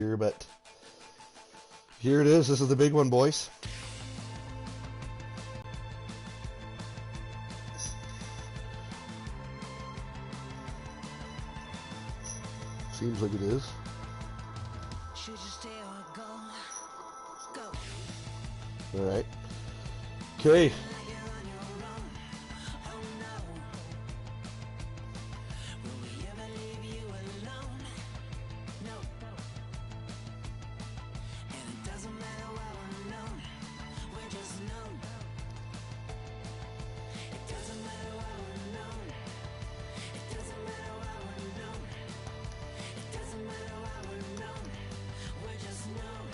here, but here it is. This is the big one, boys. Seems like it is. Should you stay or go? Go. All right. Okay. Like you're on your own. Oh no. Will we ever leave you alone? No. And it doesn't matter what we're known. We're just known. It doesn't matter what we're known. It doesn't matter what we're known. It doesn't matter what we're known. We're just known.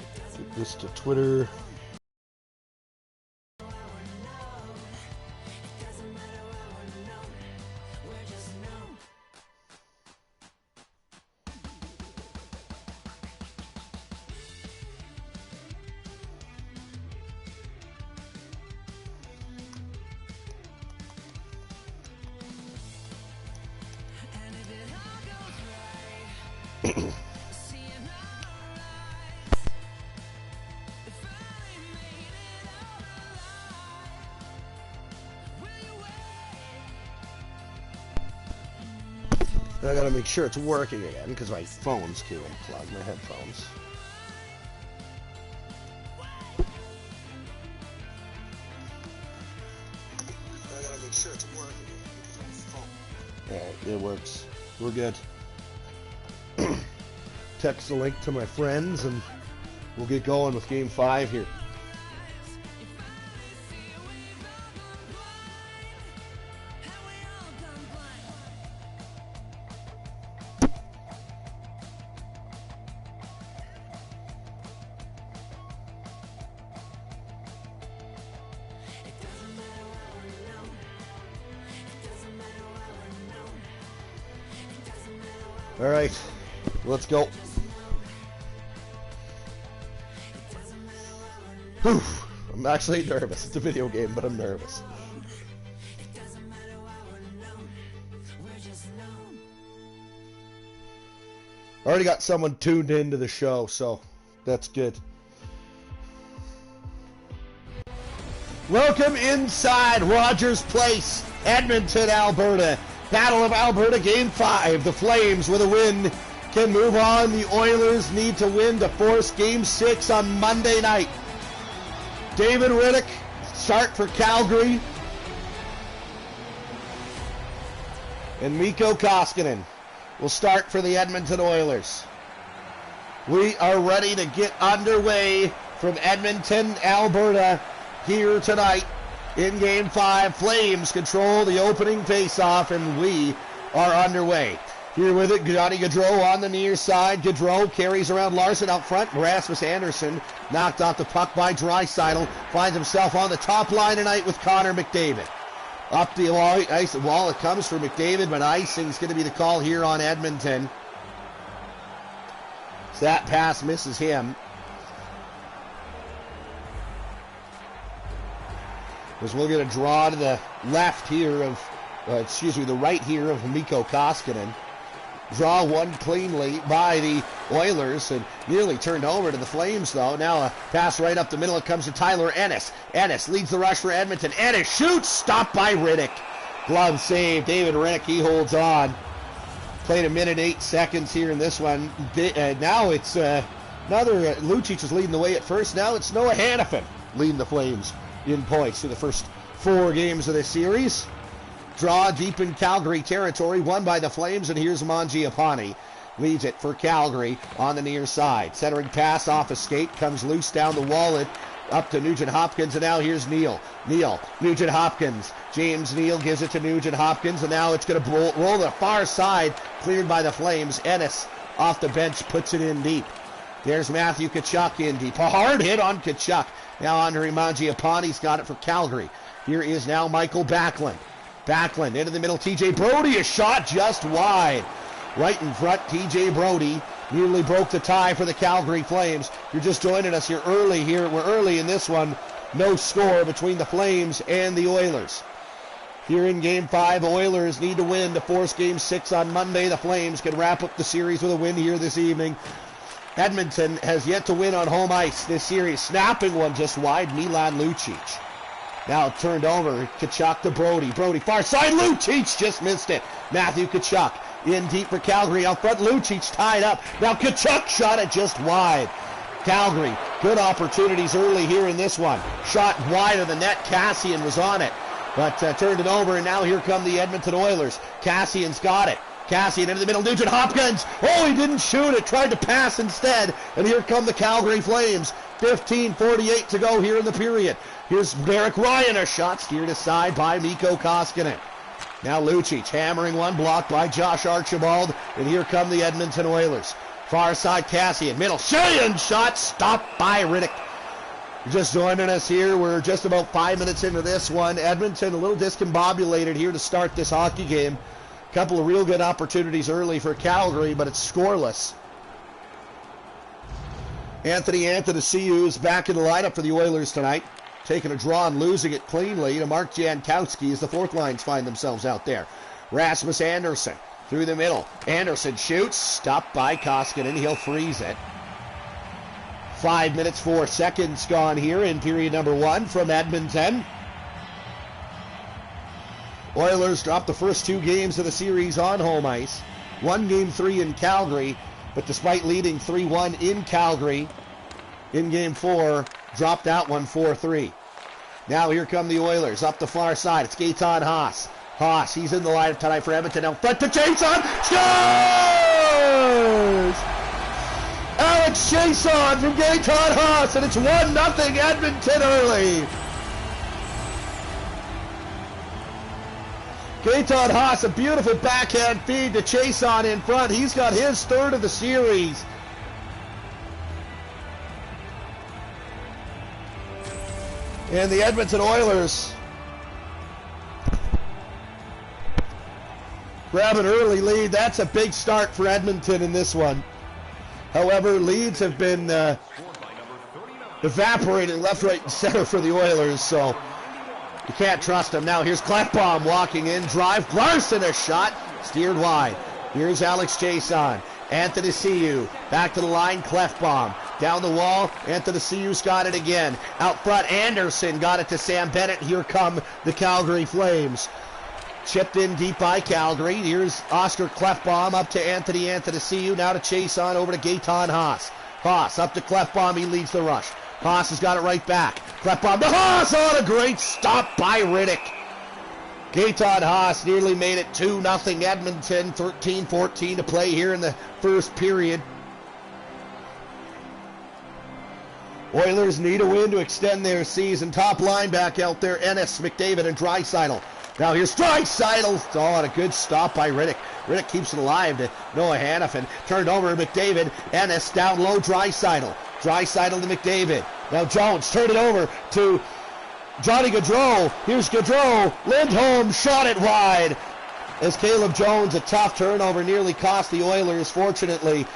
It doesn't Get this to Twitter. I gotta make sure it's working again because my phone's too unplugged, my headphones. I gotta make sure it's working again because my phone. Alright, it works. We're good. Text the link to my friends and we'll get going with Game 5 here. All right, let's go. Whew. I'm actually nervous. It's a video game, but I'm nervous. Already got someone tuned into the show, so that's good. Welcome inside Rogers Place, Edmonton, Alberta. Battle of Alberta, Game 5. The Flames, with a win, can move on. The Oilers need to win to force Game 6 on Monday night. David Riddick, start for Calgary. And Mikko Koskinen will start for the Edmonton Oilers. We are ready to get underway from Edmonton, Alberta, here tonight. In Game 5, Flames control the opening faceoff, and we are underway. Here with it, Johnny Gaudreau on the near side. Gaudreau carries around Larson out front. Rasmus Anderson knocked off the puck by Draisaitl. Finds himself on the top line tonight with Connor McDavid. Up the ice wall it comes for McDavid, but icing's going to be the call here on Edmonton. So that pass misses him. As we'll get a draw to the left here of, the right here of Mikko Koskinen. Draw one cleanly by the Oilers and nearly turned over to the Flames, though. Now a pass right up the middle. It comes to Tyler Ennis. Ennis leads the rush for Edmonton. Ennis shoots, stopped by Riddick. Glove save. David Riddick, he holds on. Played a minute 8 seconds here in this one. Now it's another, Lucic is leading the way at first. Now it's Noah Hannafin leading the Flames in points for the first 4 games of this series. Draw deep in Calgary territory, won by the Flames, and here's Mangiapane. Leads it for Calgary on the near side. Centering pass off a skate, comes loose down the wall, up to Nugent Hopkins, and now here's Neal. Nugent Hopkins. James Neal gives it to Nugent Hopkins, and now it's going to roll to the far side, cleared by the Flames. Ennis off the bench puts it in deep. There's Matthew Tkachuk in deep. A hard hit on Tkachuk. Now Andre Mangiapane's got it for Calgary. Here is now Michael Backlund. Backlund into the middle. TJ Brody, a shot just wide. Right in front, TJ Brody nearly broke the tie for the Calgary Flames. You're just joining us here early here. We're early in this one. No score between the Flames and the Oilers. here in Game 5. Oilers need to win to force Game 6 on Monday. The Flames can wrap up the series with a win here this evening. Edmonton has yet to win on home ice this series. Snapping one just wide, Milan Lucic. Now turned over, Tkachuk to Brody. Brody far side, Lucic just missed it. Matthew Tkachuk in deep for Calgary. Out front, Lucic tied up. Now Tkachuk shot it just wide. Calgary, good opportunities early here in this one. Shot wide of the net, Cassian was on it, but turned it over, and now here come the Edmonton Oilers. Cassian's got it. Cassian into the middle, Nugent Hopkins. Oh, he didn't shoot it, tried to pass instead, and here come the Calgary Flames. 15:48 to go here in the period. Here's Derek Ryan, a shot steered aside by Mikko Koskinen. Now Lucic hammering one, blocked by Josh Archibald, and here come the Edmonton Oilers. Far side, Cassian, middle, Sheehan shot, stopped by Riddick. Just joining us here, we're just about 5 minutes into this one. Edmonton a little discombobulated here to start this hockey game. A couple of real good opportunities early for Calgary, but it's scoreless. Anthony Anthony is back in the lineup for the Oilers tonight, taking a draw and losing it cleanly to Mark Jankowski as the fourth lines find themselves out there. Rasmus Andersson through the middle. Anderson shoots, stopped by Koskinen. He'll freeze it. 5 minutes, 4 seconds gone here in period number 1 from Edmonton. Oilers dropped the first 2 games of the series on home ice. Won Game 3 in Calgary, but despite leading 3-1 in Calgary, in Game 4, dropped that one 4-3. Now here come the Oilers up the far side. It's Gaetan Haas. Haas, he's in the lineup tonight for Edmonton. Now front to Jason. Scores! Alex Jason from Gaetan Haas, and it's 1-0 Edmonton early. Gaetan Haas, a beautiful backhand feed to Chason in front. He's got his third of the series. And the Edmonton Oilers grab an early lead. That's a big start for Edmonton in this one. However, leads have been evaporating left, right, and center for the Oilers, so you can't trust them. Now here's Klefbom walking in, drive, Larson a shot, steered wide. Here's Alex Jason. Anthony Ciu back to the line, Klefbom. Down the wall, Anthony Ciu's got it again. Out front, Anderson got it to Sam Bennett. Here come the Calgary Flames. Chipped in deep by Calgary. Here's Oscar Klefbom up to Anthony Ciu. Now to Chason, over to Gaetan Haas. Haas up to Klefbom, he leads the rush. Haas has got it right back. Klefbom to Haas, on a great stop by Riddick. Gaetan Haas nearly made it 2-0 Edmonton, 13-14 to play here in the first period. Oilers need a win to extend their season. Top line back out there, Ennis, McDavid, and Draisaitl. Now here's Draisaitl. Oh, and a good stop by Riddick. Riddick keeps it alive to Noah Hannafin. Turned over to McDavid. Ennis down low, Draisaitl. Draisaitl to McDavid. Now Jones turned it over to Johnny Gaudreau. Here's Gaudreau. Lindholm shot it wide. As Caleb Jones, a tough turnover, nearly cost the Oilers. Fortunately,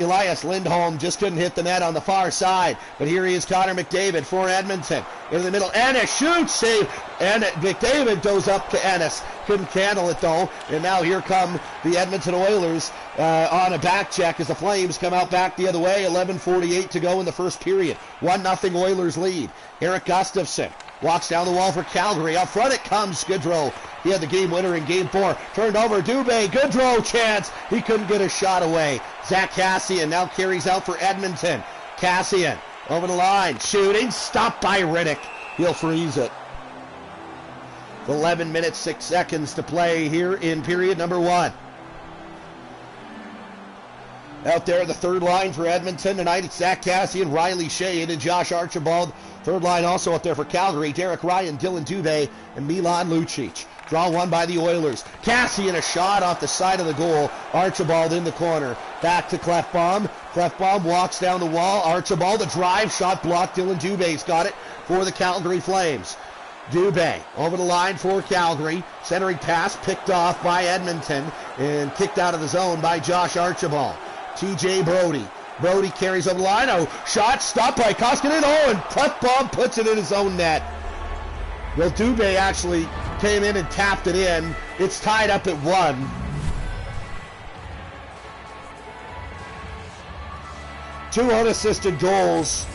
Elias Lindholm just couldn't hit the net on the far side. But here he is, Connor McDavid for Edmonton. In the middle, Ennis shoots, save. And McDavid goes up to Ennis. Couldn't handle it though. And now here come the Edmonton Oilers on a back check as the Flames come out back the other way. 11:48 to go in the first period. 1-0 Oilers lead. Eric Gustafsson walks down the wall for Calgary. Up front it comes, Gaudreau. He had the game winner in Game 4. Turned over, Dubé. Gaudreau chance. He couldn't get a shot away. Zach Cassian now carries out for Edmonton. Cassian over the line. Shooting. Stopped by Riddick. He'll freeze it. 11 minutes, 6 seconds to play here in period number 1. Out there, the third line for Edmonton tonight, it's Zach Cassian, Riley Shea, and Josh Archibald. Third line also out there for Calgary, Derek Ryan, Dylan Dubé, and Milan Lucic. Draw one by the Oilers. Cassian, a shot off the side of the goal. Archibald in the corner. Back to Klefbom. Klefbom walks down the wall. Archibald, a drive shot blocked. Dylan Dubé's got it for the Calgary Flames. Dubé over the line for Calgary. Centering pass picked off by Edmonton and kicked out of the zone by Josh Archibald. TJ Brody. Brody carries over the line. Oh, shot stopped by Koskinen. Oh, and Klefbom puts it in his own net. Well, Dubé actually came in and tapped it in. It's tied up at 1. Two unassisted goals.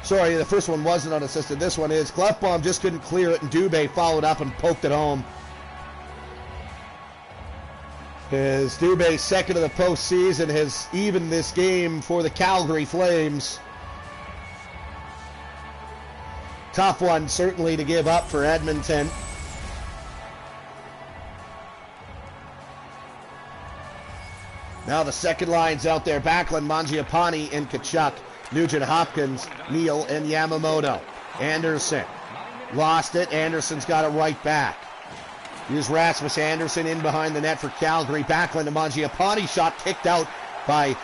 Sorry, the first one wasn't unassisted. This one is. Clefbaum just couldn't clear it, and Dubé followed up and poked it home. As Dubé's second of the postseason has evened this game for the Calgary Flames. Tough one, certainly, to give up for Edmonton. Now the second line's out there. Backlund, Mangiapane, and Tkachuk. Nugent Hopkins, Neal, and Yamamoto. Anderson lost it. Anderson's got it right back. Here's Rasmus Anderson in behind the net for Calgary. Backlund to Mangiapane. Shot kicked out by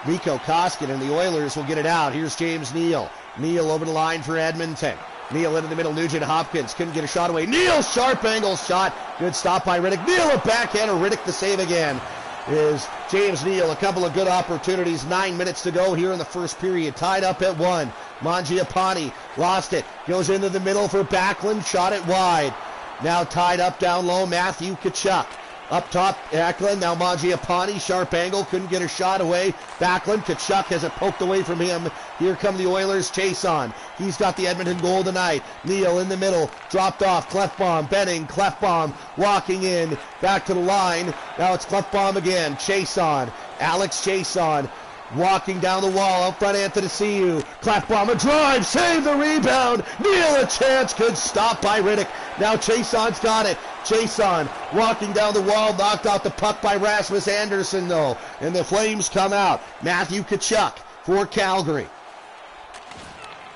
Mikko Koskinen. The Oilers will get it out. Here's James Neal. Neal over the line for Edmonton. Neal into the middle. Nugent Hopkins couldn't get a shot away. Neal, sharp angle shot. Good stop by Riddick. Neal, a backhander. Riddick the save again. Is James Neal. A couple of good opportunities. 9 minutes to go here in the first period. Tied up at 1. Mangiapane lost it. Goes into the middle for Backlund. Shot it wide. Now tied up down low. Matthew Tkachuk. Up top, Backlund. Now Mangiapane. Sharp angle. Couldn't get a shot away. Backlund. Tkachuk has it poked away from him. Here come the Oilers. Chase on. He's got the Edmonton goal tonight. Neal in the middle. Dropped off. Clefbaum. Benning. Clefbaum walking in. Back to the line. Now it's Clefbaum again. Chase on. Alex Chase on. Walking down the wall. Out front, Anthony Ciu. Clefbaum, a drive. Save the rebound. Neal, a chance. Good stop by Riddick. Now Chaseon's got it. Chason walking down the wall. Knocked out the puck by Rasmus Anderson, though. And the Flames come out. Matthew Tkachuk for Calgary.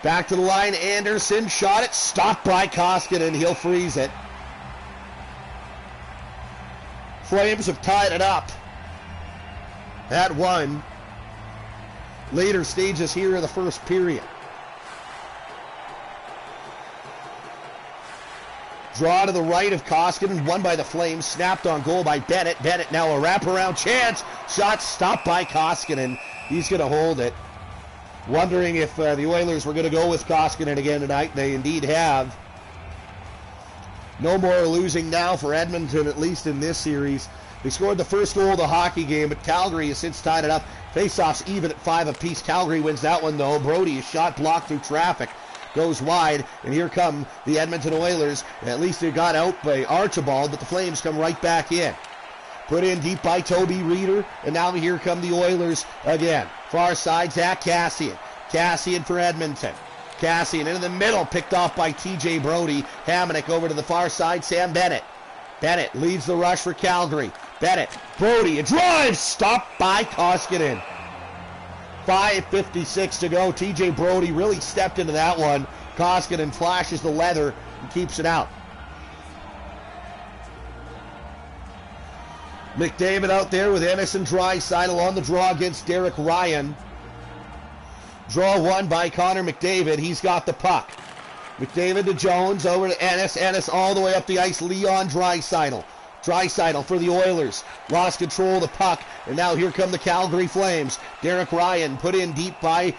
Back to the line. Anderson shot it. Stopped by Koskinen. He'll freeze it. Flames have tied it up at 1. Later stages here in the first period. Draw to the right of Koskinen, won by the Flames, snapped on goal by Bennett. Bennett now a wraparound chance. Shot stopped by Koskinen. He's going to hold it. Wondering if the Oilers were going to go with Koskinen again tonight. They indeed have. No more losing now for Edmonton, at least in this series. They scored the first goal of the hockey game, but Calgary has since tied it up. Faceoffs even at 5 apiece. Calgary wins that one, though. Brody, a shot blocked through traffic, goes wide, and here come the Edmonton Oilers. At least they got out by Archibald, but the Flames come right back in. Put in deep by Toby Reeder, and now here come the Oilers again. Far side, Zach Kassian. Kassian for Edmonton. Kassian into the middle, picked off by TJ Brody. Hamonic over to the far side, Sam Bennett. Bennett leads the rush for Calgary. Bennett, Brody, a drive, stopped by Koskinen. 5:56 to go. TJ Brody really stepped into that one. Koskinen flashes the leather and keeps it out. McDavid out there with Ennis and Draisaitl on the draw against Derek Ryan. Draw won by Connor McDavid. He's got the puck. McDavid to Jones, over to Ennis. Ennis all the way up the ice. Leon Draisaitl. Draisaitl for the Oilers. Lost control of the puck. And now here come the Calgary Flames. Derek Ryan put in deep by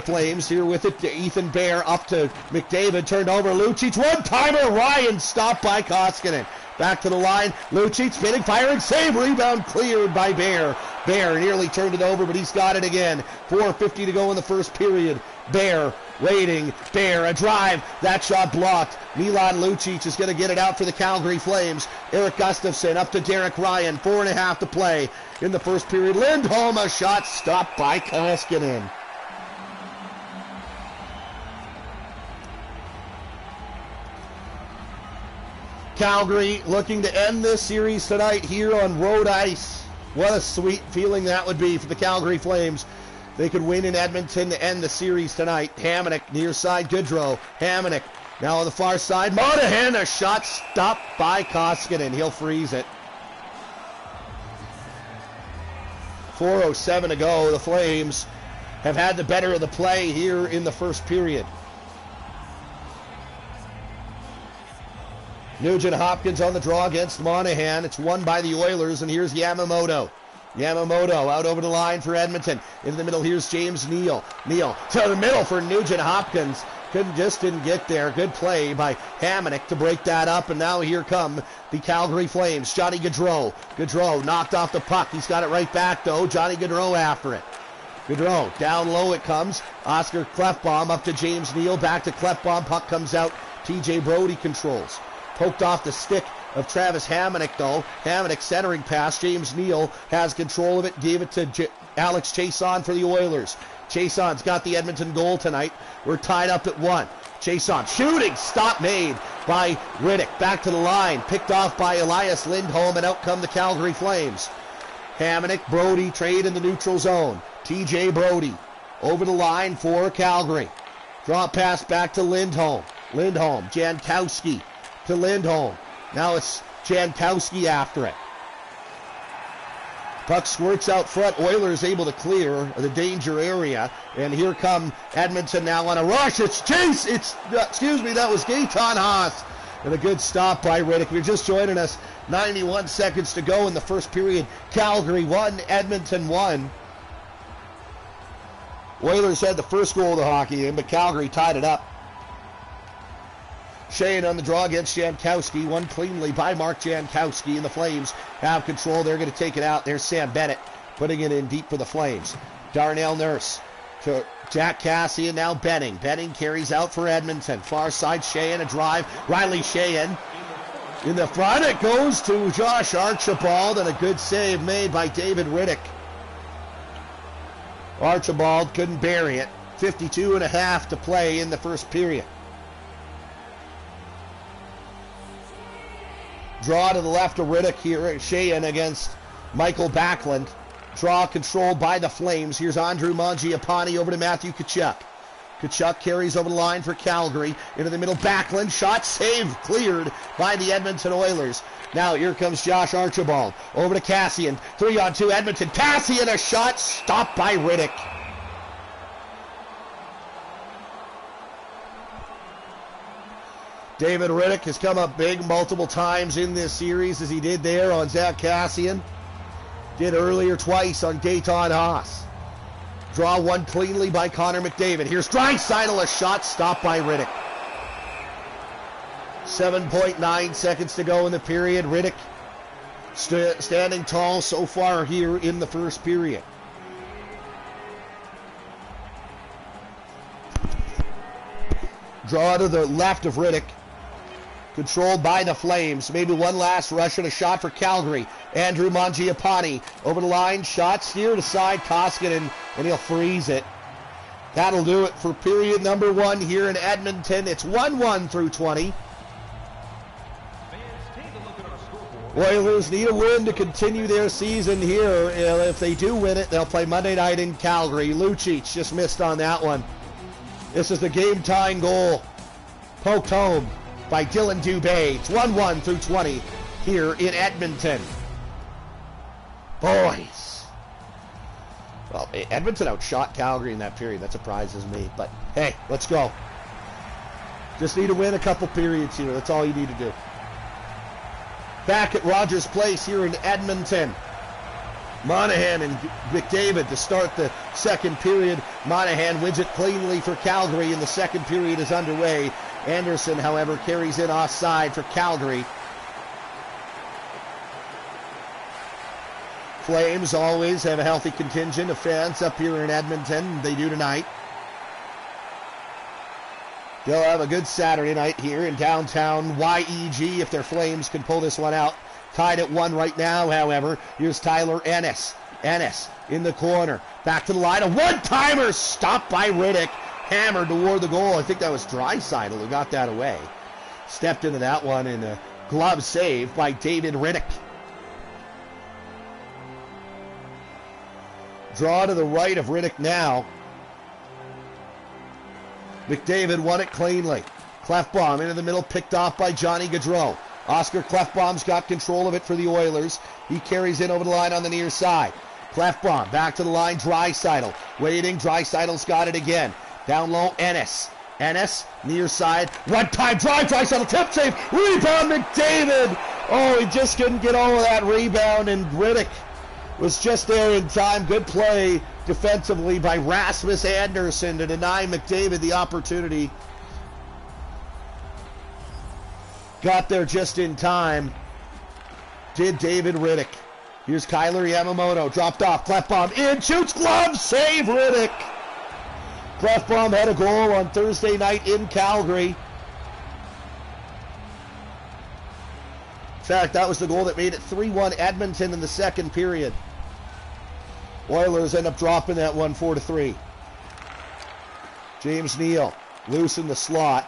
Flames. Here with it to Ethan Bear. Up to McDavid. Turned over. Lucic. One-timer. Ryan stopped by Koskinen. Back to the line. Lucic spinning, firing, save. Rebound cleared by Bear. Bear nearly turned it over, but he's got it again. 4:50 to go in the first period. Bear waiting. Bear, a drive. That shot blocked. Milan Lucic is going to get it out for the Calgary Flames. Eric Gustafson up to Derek Ryan. 4.5 to play in the first period. Lindholm, a shot stopped by Koskinen. Calgary looking to end this series tonight here on road ice. What a sweet feeling that would be for the Calgary Flames. They could win in Edmonton to end the series tonight. Hamonic near side Goodrow. Hamonic now on the far side. Monahan, a shot stopped by Koskinen. He'll freeze it. 4:07 to go. The Flames have had the better of the play here in the first period. Nugent Hopkins on the draw against Monahan. It's won by the Oilers, and here's Yamamoto. Yamamoto out over the line for Edmonton. Into the middle, here's James Neal. Neal to the middle for Nugent Hopkins. didn't get there. Good play by Hamonic to break that up, and now here come the Calgary Flames. Johnny Gaudreau. Gaudreau knocked off the puck. He's got it right back, though. Johnny Gaudreau after it. Gaudreau, down low it comes. Oscar Klefbom up to James Neal. Back to Klefbom. Puck comes out. TJ Brody controls. Poked off the stick of Travis Hamonic, though. Hamonic centering pass. James Neal has control of it. Gave it to Alex Chiasson for the Oilers. Chiasson's got the Edmonton goal tonight. We're tied up at 1. Chiasson shooting. Stop made by Riddick. Back to the line. Picked off by Elias Lindholm, and out come the Calgary Flames. Hamonic, Brody trade in the neutral zone. TJ Brody over the line for Calgary. Draw pass back to Lindholm. Lindholm, Jankowski to Lindholm. Now it's Jankowski after it. Puck squirts out front. Oilers able to clear the danger area. And here come Edmonton now on a rush. It's Chase. That was Gaetan Haas. And a good stop by Riddick. If you're just joining us, 91 seconds to go in the first period. Calgary 1, Edmonton 1. Oilers had the first goal of the hockey game, but Calgary tied it up. Sheahan on the draw against Jankowski. Won cleanly by Mark Jankowski, and the Flames have control. They're going to take it out. There's Sam Bennett putting it in deep for the Flames. Darnell Nurse to Jack Cassian, now Benning. Benning carries out for Edmonton. Far side, Sheahan, a drive. Riley Sheahan in the front. It goes to Josh Archibald, and a good save made by David Riddick. Archibald couldn't bury it. 52.5 to play in the first period. Draw to the left of Riddick here. Sheahan against Michael Backlund. Draw controlled by the Flames. Here's Andrew Mangiapane over to Matthew Tkachuk. Tkachuk carries over the line for Calgary. Into the middle, Backlund. Shot saved, cleared by the Edmonton Oilers. Now here comes Josh Archibald. Over to Cassian. 3-on-2 Edmonton. Cassian, a shot stopped by Riddick. David Riddick has come up big multiple times in this series, as he did there on Zach Cassian. Did earlier twice on Gaetan Haas. Draw one cleanly by Connor McDavid. Here's Draisaitl, a shot stopped by Riddick. 7.9 seconds to go in the period. Riddick standing tall so far here in the first period. Draw to the left of Riddick. Controlled by the Flames. Maybe one last rush and a shot for Calgary. Andrew Mangiapane over the line. Shot steered aside. Koskinen, and he'll freeze it. That'll do it for period number 1 here in Edmonton. It's 1-1 through 20. Oilers need a win to continue their season here. If they do win it, they'll play Monday night in Calgary. Lucic just missed on that one. This is the game-tying goal. Poked home by Dylan Dubé. It's 1-1 through 20 here in Edmonton. Boys. Well, Edmonton outshot Calgary in that period. That surprises me. But, hey, let's go. Just need to win a couple periods here. That's all you need to do. Back at Rogers Place here in Edmonton. Monahan and McDavid to start the second period. Monahan wins it cleanly for Calgary, and the second period is underway. Anderson, however, carries it offside for Calgary. Flames always have a healthy contingent of fans up here in Edmonton. They do tonight. They'll have a good Saturday night here in downtown YEG if their Flames can pull this one out. Tied at 1 right now, however. Here's Tyler Ennis. Ennis in the corner. Back to the line. A one-timer stopped by Riddick. Hammered toward the goal. I think that was Draisaitl who got that away. Stepped into that one, and a glove save by David Riddick. Draw to the right of Riddick now. McDavid won it cleanly. Klefbom into the middle, picked off by Johnny Gaudreau. Oscar Klefbom's got control of it for the Oilers. He carries in over the line on the near side. Klefbom back to the line, Draisaitl. Waiting, Draisaitl's got it again. Down low, Ennis. Ennis, near side. One-time drive, Draisaitl, tip save. Rebound, McDavid. Oh, he just couldn't get over that rebound, and Riddick was just there in time. Good play defensively by Rasmus Andersson to deny McDavid the opportunity got there just in time. Did David Riddick. Here's Kyler Yamamoto, dropped off, Clefbaum in, shoots, glove, save Riddick. Clefbaum had a goal on Thursday night in Calgary. In fact, that was the goal that made it 3-1 Edmonton in the second period. Oilers end up dropping that one 4-3. James Neal, loose in the slot.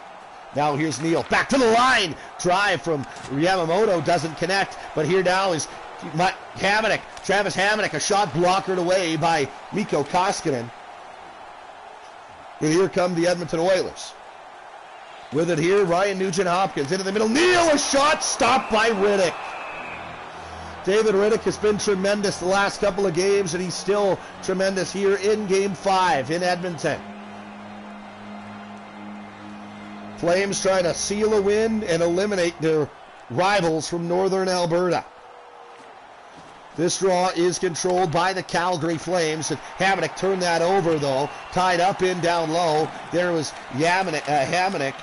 Now here's Neal, back to the line. Drive from Yamamoto, doesn't connect, but here now is Travis Hamonic, a shot blockered away by Mikko Koskinen. And here come the Edmonton Oilers. With it here, Ryan Nugent-Hopkins into the middle. Neal, a shot stopped by Riddick. David Riddick has been tremendous the last couple of games, and he's still tremendous here in Game 5 in Edmonton. Flames trying to seal a win and eliminate their rivals from Northern Alberta. This draw is controlled by the Calgary Flames. And Hamonic turned that over, though. Tied up in down low. There was Hamonic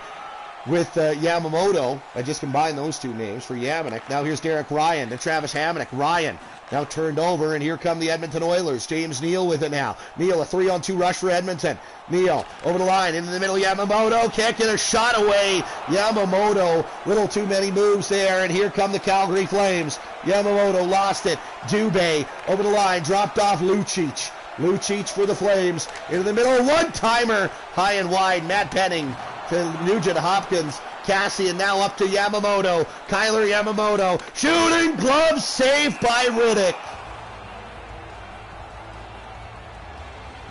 with Yamamoto. I just combined those two names for Hamonic. Now here's Derek Ryan to Travis Hamonic. Ryan now turned over, and here come the Edmonton Oilers. James Neal with it now. Neal, a 3-on-2 rush for Edmonton. Neal over the line, into the middle. Yamamoto can't get a shot away. Yamamoto, little too many moves there, and here come the Calgary Flames. Yamamoto lost it. Dubé over the line, dropped off Lucic. Lucic for the Flames. Into the middle, one-timer, high and wide. Matt Benning to Nugent-Hopkins. Cassian now up to Yamamoto. Kyler Yamamoto shooting, glove saved by Riddick.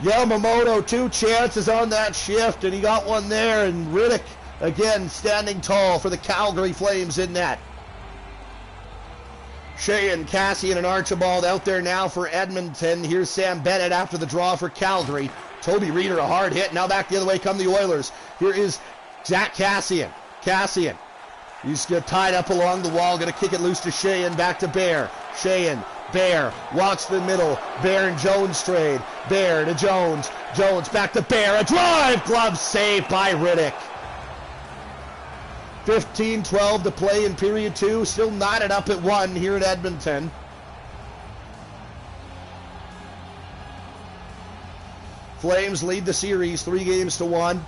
Yamamoto, 2 chances on that shift, and he got one there, and Riddick again standing tall for the Calgary Flames in net. Sheahan, Cassian, and Archibald out there now for Edmonton. Here's Sam Bennett after the draw for Calgary. Toby Reeder, a hard hit. Now back the other way come the Oilers. Here is Zach Cassian. He's tied up along the wall, going to kick it loose to Sheahan, back to Bear. Sheahan, Bear, walks the middle. Bear and Jones trade. Bear to Jones. Jones back to Bear. A drive, glove saved by Riddick. 15-12 to play in period 2. Still knotted up at 1 here in Edmonton. Flames lead the series 3-1.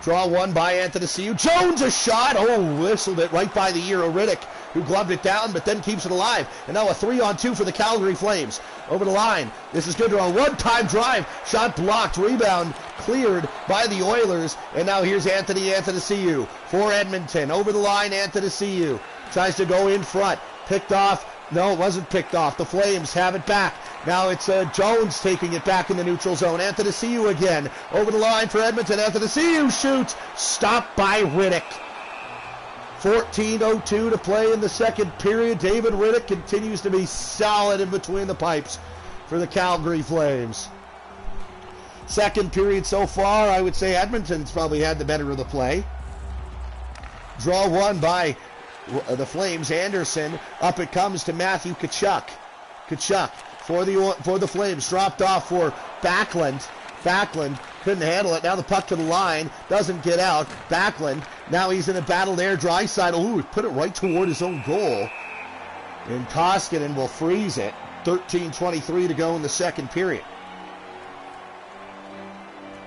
Draw one by Anthony Ciu. Jones, a shot. Oh, whistled it right by the ear of Riddick, who gloved it down, but then keeps it alive. And now a 3-on-2 for the Calgary Flames. Over the line. This is good draw. One-time drive. Shot blocked. Rebound cleared by the Oilers. And now here's Anthony Ciu for Edmonton. Over the line, Anthony Ciu tries to go in front. Picked off. No, it wasn't picked off. The Flames have it back. Now it's Jones taking it back in the neutral zone. Anthony Ciu again. Over the line for Edmonton. Anthony Ciu shoots. Stopped by Riddick. 14:02 to play in the second period. David Riddick continues to be solid in between the pipes for the Calgary Flames. Second period so far, I would say Edmonton's probably had the better of the play. Draw one by the Flames. Anderson, up it comes to Matthew Tkachuk. Tkachuk for the Flames, dropped off for Backlund. Backlund couldn't handle it. Now the puck to the line, doesn't get out. Backlund, now he's in a battle there. Draisaitl, ooh, put it right toward his own goal. And Koskinen will freeze it. 13:23 to go in the second period.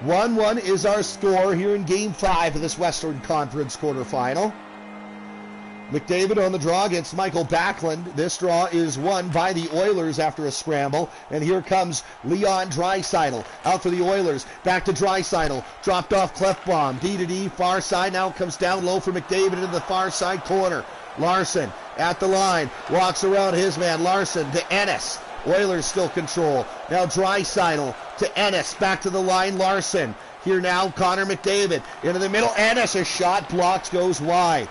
1-1 is our score here in Game 5 of this Western Conference quarterfinal. McDavid on the draw against Michael Backlund. This draw is won by the Oilers after a scramble. And here comes Leon Draisaitl out for the Oilers. Back to Draisaitl. Dropped off Clefbaum. D to D, far side. Now comes down low for McDavid into the far side corner. Larson at the line. Walks around his man. Larson to Ennis. Oilers still control. Now Draisaitl to Ennis. Back to the line. Larson. Here now Connor McDavid. Into the middle. Ennis. A shot blocked. Goes wide.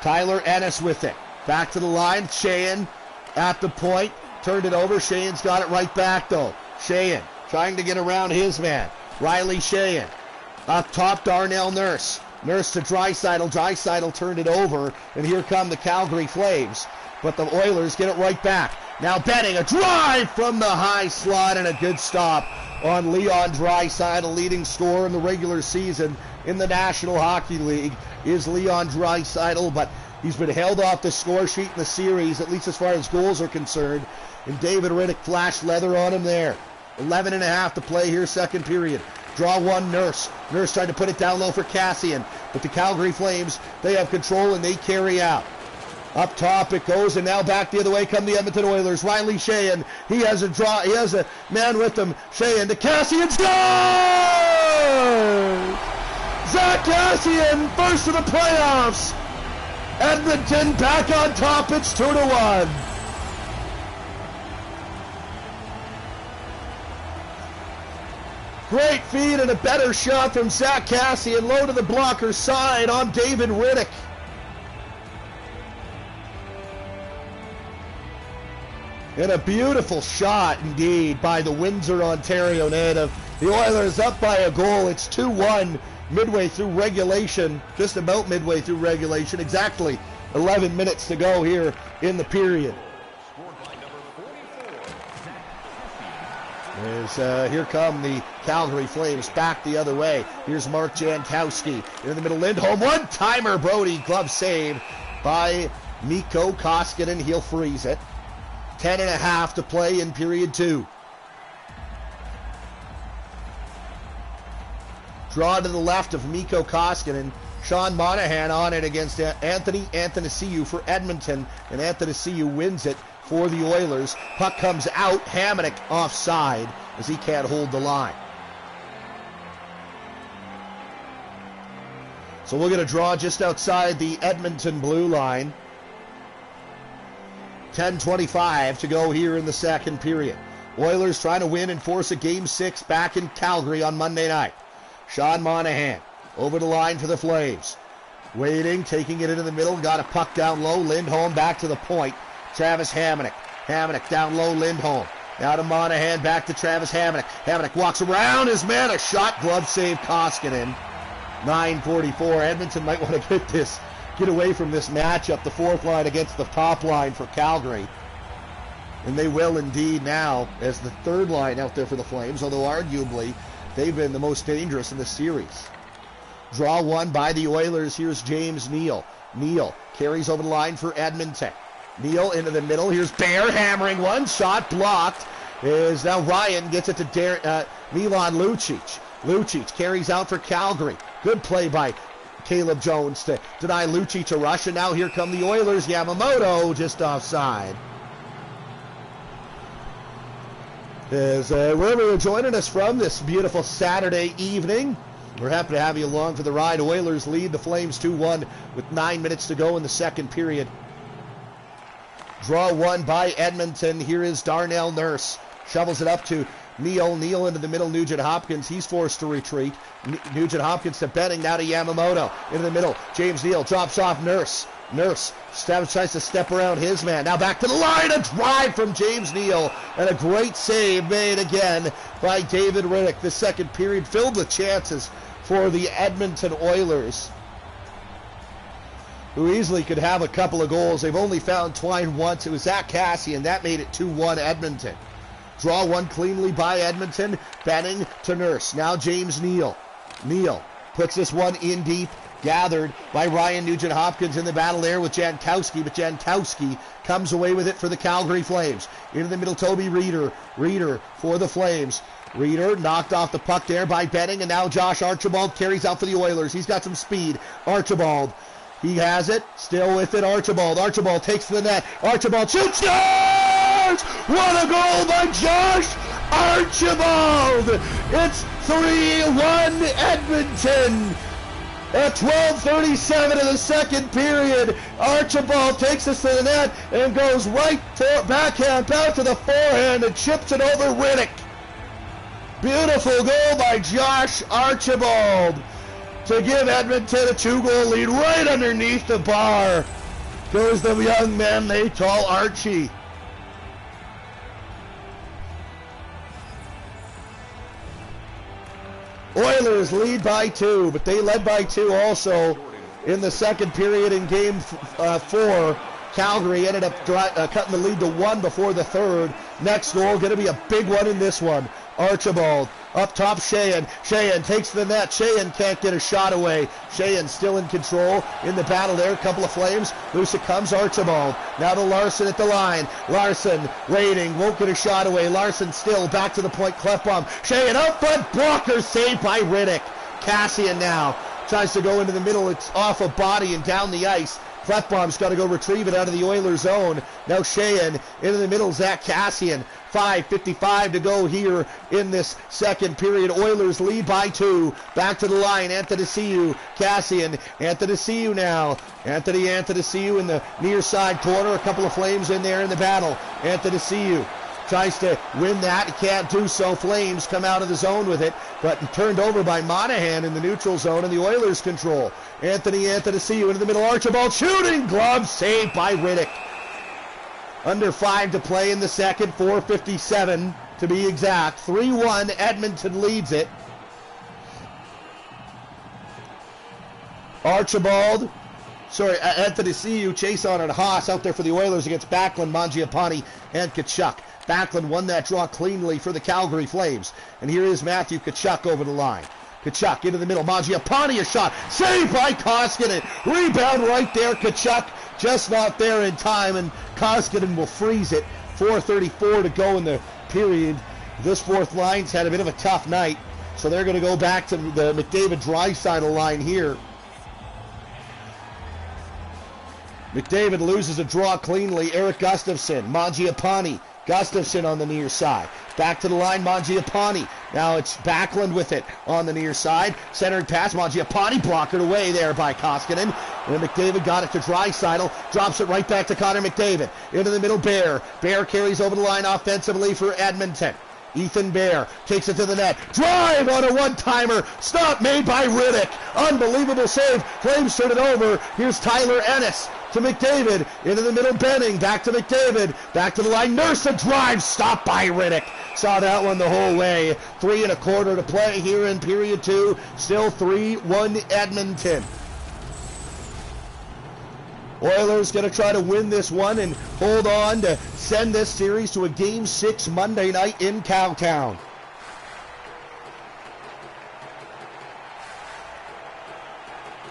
Tyler Ennis with it. Back to the line. Sheahan at the point. Turned it over. Sheahan's got it right back, though. Sheahan trying to get around his man. Riley Sheahan. Up top, Darnell Nurse. Nurse to Draisaitl. Draisaitl turned it over. And here come the Calgary Flames. But the Oilers get it right back. Now Benning. A drive from the high slot and a good stop on Leon Draisaitl, leading scorer in the regular season in the National Hockey League. is Leon Draisaitl, but he's been held off the score sheet in the series, at least as far as goals are concerned. And David Riddick flashed leather on him there. 11.5 to play here, second period. Draw one, Nurse. Nurse trying to put it down low for Cassian, but the Calgary Flames, they have control and they carry out. Up top it goes, and now back the other way come the Edmonton Oilers. Riley Sheahan, he has a man with him. Sheahan to Cassian, scores! Zach Cassian, first of the playoffs. Edmonton back on top, it's 2-1. Great feed and a better shot from Zach Cassian, low to the blocker side on David Riddick. And a beautiful shot indeed by the Windsor, Ontario native. The Oilers up by a goal. It's 2-1 midway through regulation, just about midway through regulation. Exactly 11 minutes to go here in the period. Here come the Calgary Flames back the other way. Here's Mark Jankowski in the middle. Lindholm, one-timer, Brody, glove save by Mikko Koskinen. He'll freeze it. 10.5 to play in period 2. Draw to the left of Mikko Koskinen. Sean Monahan on it against Anthony Athanasiou for Edmonton, and Athanasiou wins it for the Oilers. Puck comes out, Hamonic offside as he can't hold the line. So we're going to draw just outside the Edmonton blue line. 10:25 to go here in the second period. Oilers trying to win and force a Game 6 back in Calgary on Monday night. Sean Monahan over the line for the Flames. Waiting, taking it into the middle, got a puck down low. Lindholm back to the point. Travis Hamonic. Hamonic down low, Lindholm. Now to Monahan, back to Travis Hamonic. Hamonic walks around his man, a shot, glove save, Koskinen. 9:44. Edmonton might want to get away from this matchup, the fourth line against the top line for Calgary. And they will indeed now as the third line out there for the Flames, although arguably they've been the most dangerous in the series. Draw one by the Oilers. Here's James Neal. Neal carries over the line for Edmonton. Neal into the middle. Here's Bear hammering one. Shot blocked. Is now Ryan gets it to Milan Lucic. Lucic carries out for Calgary. Good play by Caleb Jones to deny Lucic a rush. And now here come the Oilers. Yamamoto just offside. As wherever you're joining us from this beautiful Saturday evening, we're happy to have you along for the ride. Oilers lead the Flames 2-1 with 9 minutes to go in the second period. Draw one by Edmonton. Here is Darnell Nurse. Shovels it up to Neal. Neal into the middle. Nugent Hopkins. He's forced to retreat. Nugent Hopkins to Benning. Now to Yamamoto. Into the middle. James Neal drops off Nurse. Nurse tries to step around his man. Now back to the line. A drive from James Neal. And a great save made again by David Riddick. The second period filled with chances for the Edmonton Oilers, who easily could have a couple of goals. They've only found Twine once. It was Zach Cassian. That made it 2-1 Edmonton. Draw one cleanly by Edmonton. Benning to Nurse. Now James Neal. Neal puts this one in deep. Gathered by Ryan Nugent-Hopkins in the battle there with Jankowski, but Jankowski comes away with it for the Calgary Flames. Into the middle, Toby Reeder. Reeder for the Flames. Reeder knocked off the puck there by Benning, and now Josh Archibald carries out for the Oilers. He's got some speed. Archibald. He has it. Still with it, Archibald. Archibald takes to the net. Archibald shoots. Scores! What a goal by Josh Archibald! It's 3-1 Edmonton. At 12:37 of the second period, Archibald takes us to the net and goes right for backhand out to the forehand and chips it over Riddick. Beautiful goal by Josh Archibald to give Edmonton a 2-goal lead right underneath the bar. Goes the young man they call Archie. Oilers lead by 2, but they led by 2 also in the second period in game 4. Calgary ended up cutting the lead to 1 before the third. Next goal going to be a big one in this one. Archibald up top, Sheehan. Sheehan takes the net. Sheehan can't get a shot away. Sheehan still in control in the battle there. Couple of flames. Loose it comes, Archibald. Now to Larson at the line. Larson waiting. Won't get a shot away. Larson still back to the point. Klefbom. Sheehan out front. Blocker saved by Riddick. Cassian now tries to go into the middle. It's off a body and down the ice. Klefbom's got to go retrieve it out of the Oilers' zone. Now Sheehan into the middle. Zach Cassian. 5:55 to go here in this second period. Oilers lead by 2. Back to the line. Anthony Cassian. Anthony now. Anthony in the near side corner. A couple of flames in there in the battle. Anthony tries to win that. He can't do so. Flames come out of the zone with it, but turned over by Monahan in the neutral zone, and the Oilers control. Anthony into the middle. Archibald shooting. Glove saved by Riddick. Under 5 to play in the second. 4:57 to be exact. 3-1. Edmonton leads it. Anthony chase on and Haas out there for the Oilers against Backlund, Mangiapane, and Tkachuk. Backlund won that draw cleanly for the Calgary Flames. And here is Matthew Tkachuk over the line. Tkachuk into the middle. Mangiapane a shot. Saved by Koskinen. Rebound right there. Tkachuk just not there in time, and Koskinen will freeze it. 4:34 to go in the period. This fourth line's had a bit of a tough night, so they're going to go back to the McDavid-Draisaitl line here. McDavid loses a draw cleanly. Eric Gustafsson. Mangiapane. Gustafsson on the near side. Back to the line, Mangiapane. Now it's Backlund with it on the near side. Centered pass, Mangiapane blockered away there by Koskinen. And McDavid got it to Draisaitl. Drops it right back to Connor McDavid. Into the middle, Bear. Bear carries over the line offensively for Edmonton. Ethan Bear takes it to the net. Drive on a one-timer. Stop made by Riddick. Unbelievable save. Flames turn it over. Here's Tyler Ennis to McDavid. Into the middle, Benning. Back to McDavid. Back to the line. Nurse a drive. Stopped by Riddick. Saw that one the whole way. 3:25 to play here in period 2. Still 3-1 Edmonton. Oilers going to try to win this one and hold on to send this series to a Game 6 Monday night in Cowtown.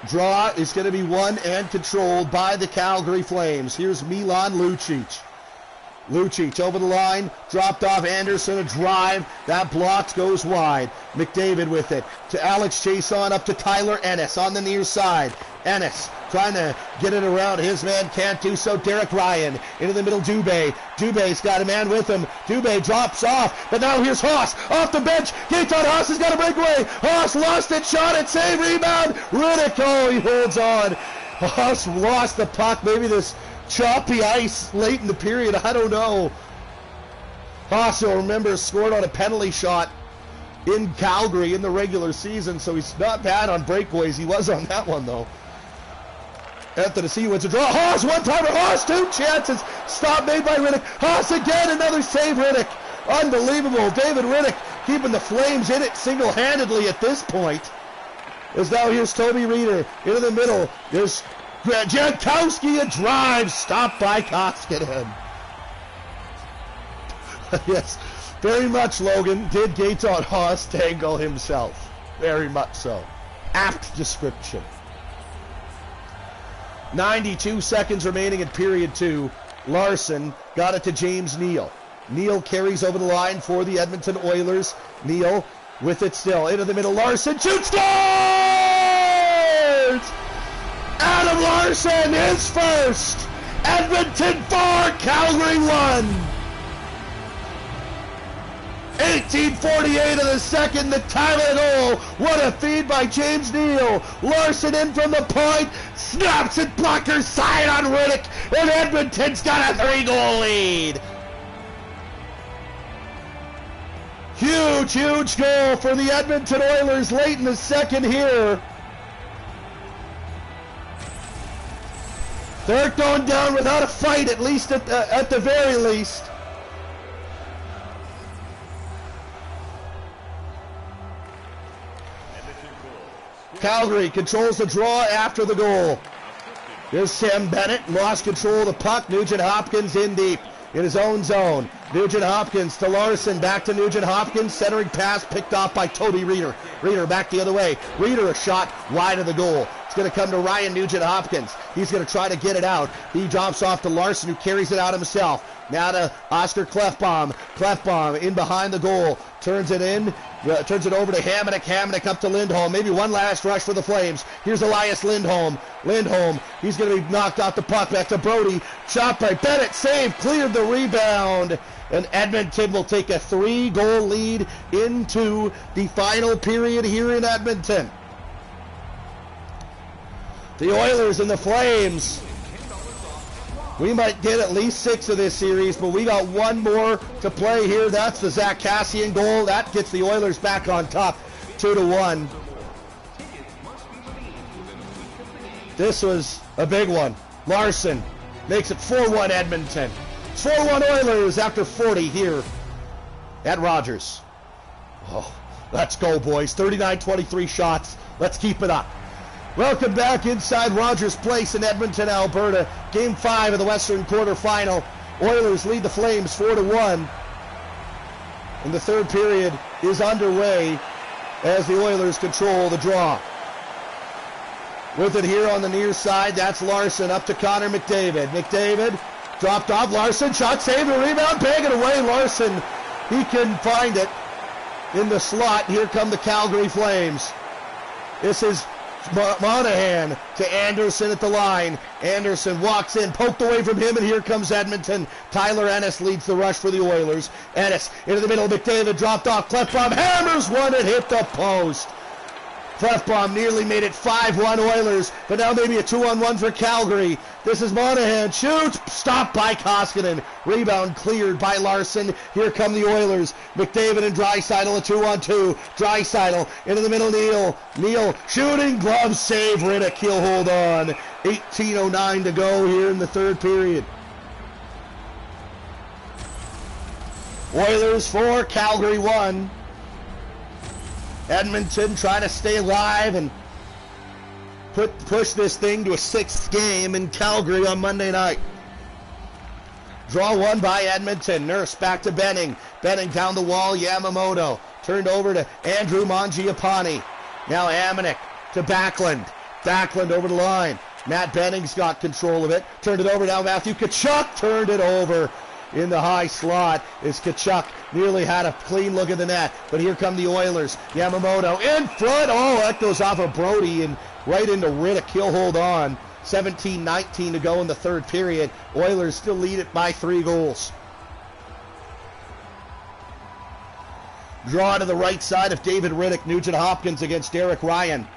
Draw is going to be won and controlled by the Calgary Flames. Here's Milan Lucic. Lucic over the line, dropped off Anderson, a drive, that blocked, goes wide. McDavid with it, to Alex Chason, up to Tyler Ennis on the near side. Ennis trying to get it around his man, can't do so. Derek Ryan into the middle, Dubé. Dubé's got a man with him. Dubé drops off, but now here's Haas off the bench. Gaetan Haas has got a breakaway. Haas lost it, shot it, save, rebound. Riddick, oh, he holds on. Haas lost the puck. Maybe this choppy ice late in the period, I don't know. Haas, you'll remember, scored on a penalty shot in Calgary in the regular season, so he's not bad on breakaways. He was on that one, though. Anthony wins a draw. Haas, one-timer. Haas, 2 chances. Stop made by Riddick. Haas again, another save, Riddick. Unbelievable. David Riddick keeping the Flames in it single-handedly at this point. As now here's Toby Reeder into the middle. There's Jankowski, a drive, stopped by Koskinen. Yes, very much, Logan. Did Gaetan Haas tangle himself? Very much so. Apt description. 92 seconds remaining in period 2. Larson got it to James Neal. Neal carries over the line for the Edmonton Oilers. Neal with it still. Into the middle, Larson shoots, scores! Adam Larson is first. Edmonton 4, Calgary 1. 18:48 of the second, the Tyler goal. What a feed by James Neal. Larson in from the point, snaps it, blocker side on Riddick, and Edmonton's got a 3-goal lead. Huge, huge goal for the Edmonton Oilers late in the second here. They're going down without a fight, at least at the very least. Calgary controls the draw after the goal. Here's Sam Bennett, lost control of the puck. Nugent Hopkins in deep in his own zone. Nugent-Hopkins to Larson, back to Nugent-Hopkins, centering pass picked off by Toby Reeder. Reeder back the other way. Reeder a shot wide of the goal. It's going to come to Ryan Nugent-Hopkins. He's going to try to get it out. He drops off to Larson, who carries it out himself. Now to Oscar Clefbaum. Clefbaum in behind the goal. Turns it in. Turns it over to Hamonic. Hamonic up to Lindholm. Maybe one last rush for the Flames. Here's Elias Lindholm. Lindholm. He's going to be knocked off the puck. Back to Brody. Shot by Bennett. Save. Cleared the rebound. And Edmonton will take a 3-goal lead into the final period here in Edmonton. The Oilers and the Flames. We might get at least 6 of this series, but we got one more to play here. That's the Zach Kassian goal. That gets the Oilers back on top, 2-1. This was a big one. Larson makes it 4-1 Edmonton. 4-1 Oilers after 40 here at Rogers. Oh, let's go, boys. 39-23 shots. Let's keep it up. Welcome back inside Rogers Place in Edmonton, Alberta. Game 5 of the Western quarterfinal. Oilers lead the Flames 4-1. And the third period is underway as the Oilers control the draw. With it here on the near side, that's Larson up to Connor McDavid. McDavid dropped off. Larson, shot, save, the rebound, bang it away. Larson, he can find it in the slot. Here come the Calgary Flames. This is Monahan to Anderson at the line. Anderson walks in, poked away from him, and here comes Edmonton. Tyler Ennis leads the rush for the Oilers. Ennis into the middle. McDavid dropped off. Clefbaum hammers one and hit the post. Clefbaum nearly made it 5-1 Oilers, but now maybe a 2-on-1 for Calgary. This is Monahan. Shoots. Stopped by Koskinen. Rebound cleared by Larson. Here come the Oilers. McDavid and Draisaitl a 2-on-2. Draisaitl into the middle. Neal shooting. Glove save. Riddick. He'll hold on. 18:09 to go here in the third period. Oilers 4, Calgary 1. Edmonton trying to stay alive and push this thing to a 6th game in Calgary on Monday night. Draw one by Edmonton. Nurse back to Benning. Benning down the wall. Yamamoto turned over to Andrew Mangiapane. Now Hamonic to Backlund. Backlund over the line. Matt Benning's got control of it. Turned it over now. Matthew Tkachuk turned it over. In the high slot is Tkachuk. Nearly had a clean look at the net. But here come the Oilers. Yamamoto in front. Oh, that goes off of Brody and right into Riddick. He'll hold on. 17:19 to go in the third period. Oilers still lead it by 3 goals. Draw to the right side of David Riddick. Nugent-Hopkins against Derek Ryan.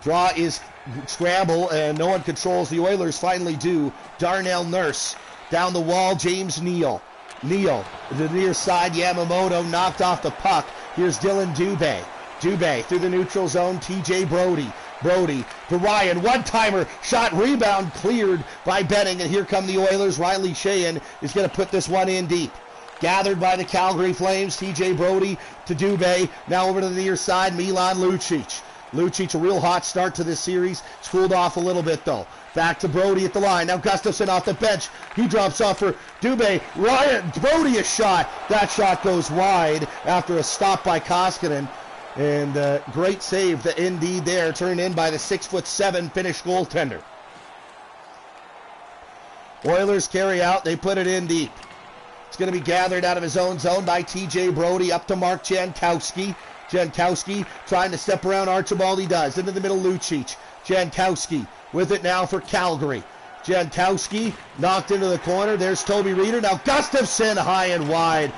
Draw is scramble and no one controls. The Oilers finally do. Darnell Nurse. Down the wall, James Neal. Neal, the near side, Yamamoto knocked off the puck. Here's Dylan Dubé. Dubé through the neutral zone, TJ Brody. Brody to Ryan, one-timer, shot, rebound, cleared by Benning, and here come the Oilers. Riley Sheahan is going to put this one in deep. Gathered by the Calgary Flames, TJ Brody to Dubé. Now over to the near side, Milan Lucic. Lucic, a real hot start to this series. It's cooled off a little bit, though. Back to Brody at the line. Now Gustafsson off the bench. He drops off for Dubé. Ryan, Brody a shot. That shot goes wide after a stop by Koskinen. And great save indeed there. Turned in by the 6'7" Finnish goaltender. Oilers carry out. They put it in deep. It's going to be gathered out of his own zone by TJ Brody up to Mark Jankowski. Jankowski trying to step around Archibald. He does. Into the middle, Lucic. Jankowski with it now for Calgary. Jankowski knocked into the corner. There's Toby Reeder. Now Gustafsson high and wide.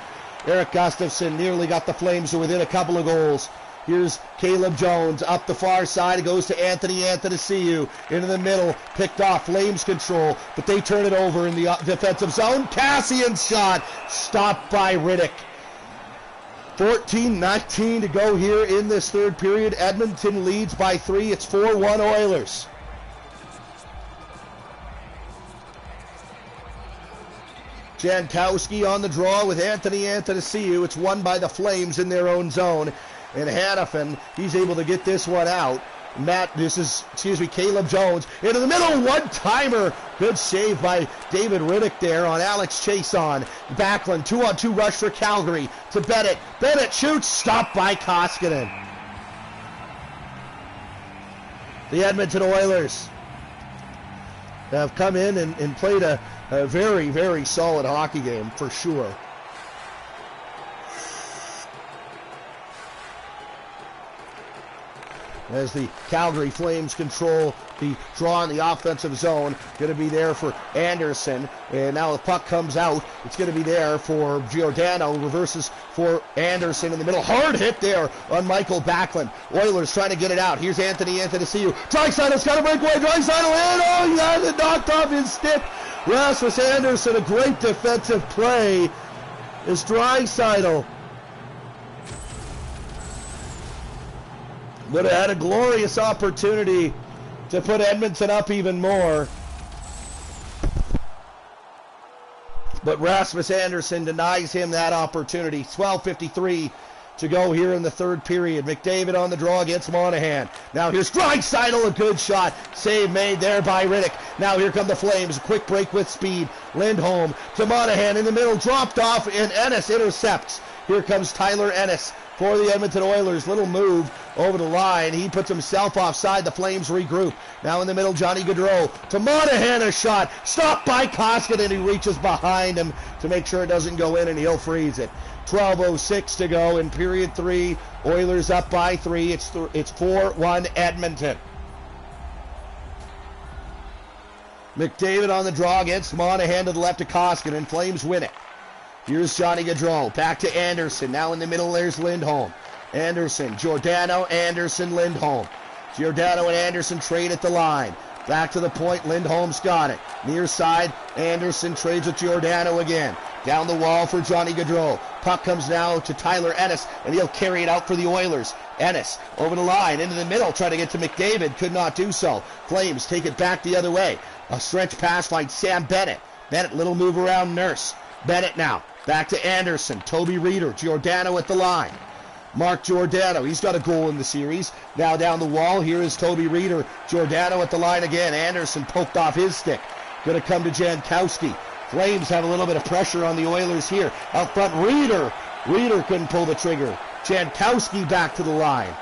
Eric Gustafsson nearly got the Flames to within a couple of goals. Here's Caleb Jones up the far side. It goes to Anthony Anthony into the middle. Picked off. Flames control, but they turn it over in the defensive zone. Kassian's shot stopped by Riddick. 14:19 to go here in this third period. Edmonton leads by 3. It's 4-1 Oilers. Jankowski on the draw with Anthony Anthony. It's won by the Flames in their own zone. And Hannafin, he's able to get this one out. Caleb Jones into the middle, one-timer. Good save by David Riddick there on Alex Chason. Backlund, 2-on-2 rush for Calgary to Bennett. Bennett shoots, stopped by Koskinen. The Edmonton Oilers have come in and played a very, very solid hockey game for sure. As the Calgary Flames control the draw in the offensive zone. Going to be there for Anderson. And now the puck comes out. It's going to be there for Giordano. Reverses for Anderson in the middle. Hard hit there on Michael Backlund. Oilers trying to get it out. Here's Anthony Anthony. Draisaitl's got a breakaway. Draisaitl in. Oh, he has it knocked off his stick. Rasmus Anderson, a great defensive play. Is Draisaitl would have had a glorious opportunity to put Edmonton up even more. But Rasmus Anderson denies him that opportunity. 12:53 to go here in the third period. McDavid on the draw against Monahan. Now here's Draisaitl, a good shot. Save made there by Riddick. Now here come the Flames. A quick break with speed. Lindholm to Monahan in the middle. Dropped off, and Ennis intercepts. Here comes Tyler Ennis for the Edmonton Oilers. Little move over the line. He puts himself offside. The Flames regroup. Now in the middle, Johnny Gaudreau to Monahan, a shot. Stopped by Koskinen. He reaches behind him to make sure it doesn't go in, and he'll freeze it. 12:06 to go in period 3. Oilers up by 3. It's 4-1 Edmonton. McDavid on the draw against Monahan to the left of Koskinen. Flames win it. Here's Johnny Gaudreau. Back to Anderson. Now in the middle, there's Lindholm. Anderson, Giordano, Anderson, Lindholm. Giordano and Anderson trade at the line. Back to the point, Lindholm's got it. Near side, Anderson trades with Giordano again. Down the wall for Johnny Gaudreau. Puck comes now to Tyler Ennis, and he'll carry it out for the Oilers. Ennis over the line, into the middle, trying to get to McDavid. Could not do so. Flames take it back the other way. A stretch pass by Sam Bennett. Bennett, little move around Nurse. Bennett now. Back to Anderson. Toby Reeder. Giordano at the line. Mark Giordano. He's got a goal in the series. Now down the wall. Here is Toby Reeder. Giordano at the line again. Anderson poked off his stick. Going to come to Jankowski. Flames have a little bit of pressure on the Oilers here. Out front, Reeder. Reeder couldn't pull the trigger. Jankowski back to the line.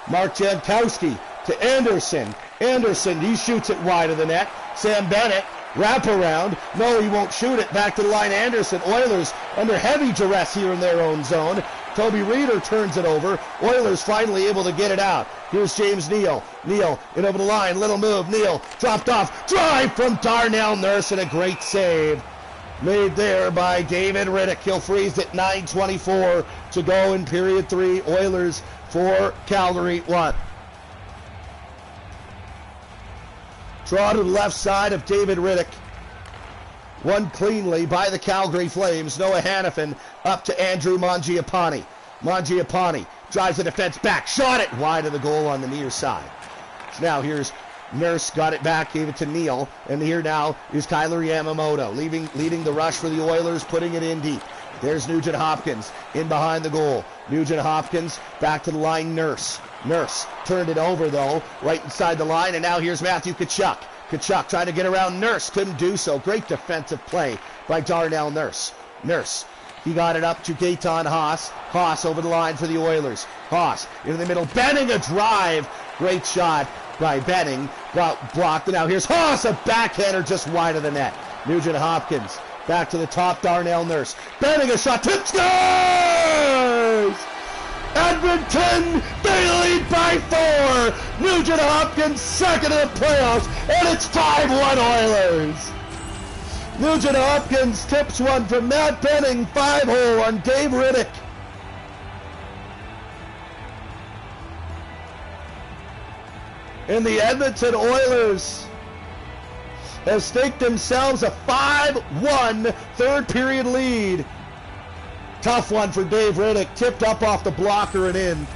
Mark Jankowski to Anderson. Anderson, he shoots it wide of the net. Sam Bennett. Wrap around. No, he won't shoot it. Back to the line, Anderson. Oilers under heavy duress here in their own zone. Toby Reeder turns it over. Oilers finally able to get it out. Here's James Neal. Neal in over the line. Little move. Neal dropped off. Drive from Darnell Nurse, and a great save made there by David Riddick. He'll freeze it. 9:24 to go in period 3. Oilers 4, Calgary 1. Draw to the left side of David Riddick. Won cleanly by the Calgary Flames. Noah Hannafin up to Andrew Mangiapane. Mangiapane drives the defense back. Shot it wide of the goal on the near side. So now here's Nurse, got it back, gave it to Neal. And here now is Tyler Yamamoto leading the rush for the Oilers, putting it in deep. There's Nugent Hopkins in behind the goal. Nugent Hopkins back to the line, Nurse. Nurse turned it over, though, right inside the line, and now here's Matthew Tkachuk. Tkachuk trying to get around Nurse, couldn't do so. Great defensive play by Darnell Nurse. Nurse, he got it up to Gaetan Haas. Haas over the line for the Oilers. Haas in the middle, Benning a drive. Great shot by Benning, got blocked, and now here's Haas, a backhander just wide of the net. Nugent Hopkins back to the top, Darnell Nurse. Benning a shot, Tip scores! Edmonton, they lead by 4. Nugent Hopkins second in the playoffs, and it's 5-1 Oilers. Nugent Hopkins tips one from Matt Benning, 5-hole on Dave Riddick. And the Edmonton Oilers have staked themselves a 5-1 third period lead. Tough one for Dave Riddick, tipped up off the blocker and in.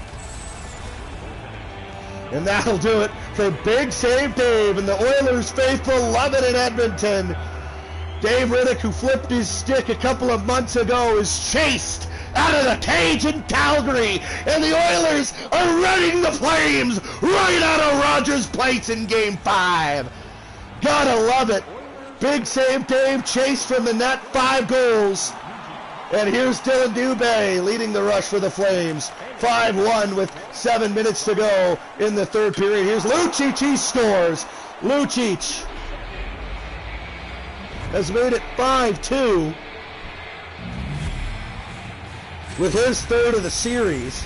And that'll do it for Big Save Dave, and the Oilers faithful love it in Edmonton. Dave Riddick, who flipped his stick a couple of months ago, is chased out of the cage in Calgary, and the Oilers are running the Flames right out of Rogers Place in Game 5. Gotta love it. Big save, Dave. Chase from the net, 5 goals. And here's Dylan Dubé leading the rush for the Flames. 5-1 with 7 minutes to go in the third period. Here's Lucic, he scores. Lucic has made it 5-2 with his third of the series.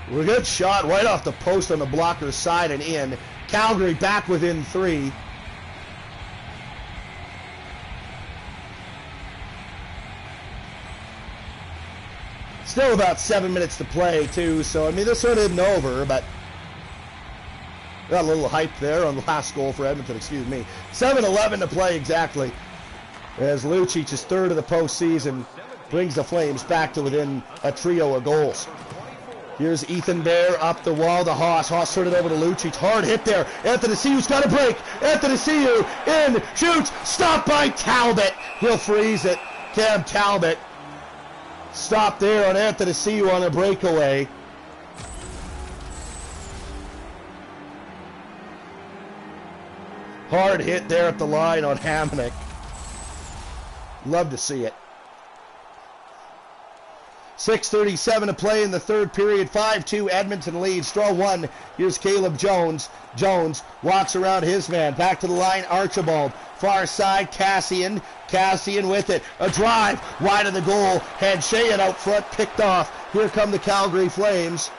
A good shot right off the post on the blocker's side and in. Calgary back within 3. Still about 7 minutes to play, too, so, I mean, this one isn't over, but got a little hype there on the last goal for Edmonton, excuse me. 7:11 to play exactly, as Lucic's third of the postseason brings the Flames back to within a trio of goals. Here's Ethan Bear up the wall to Haas. Haas turned it over to Lucic. Hard hit there. Anthony Ciu's got a break. Anthony Ciu in, shoots, stopped by Talbot. He'll freeze it. Cam Talbot. Stop there on Anthony Ciu on a breakaway. Hard hit there at the line on Hamonic. Love to see it. 6:37 to play in the third period. 5-2 Edmonton leads. Draw 1. Here's Caleb Jones. Jones walks around his man. Back to the line, Archibald. Far side, Cassian. Cassian with it. A drive wide of the goal. Had Sheahan out front, picked off. Here come the Calgary Flames.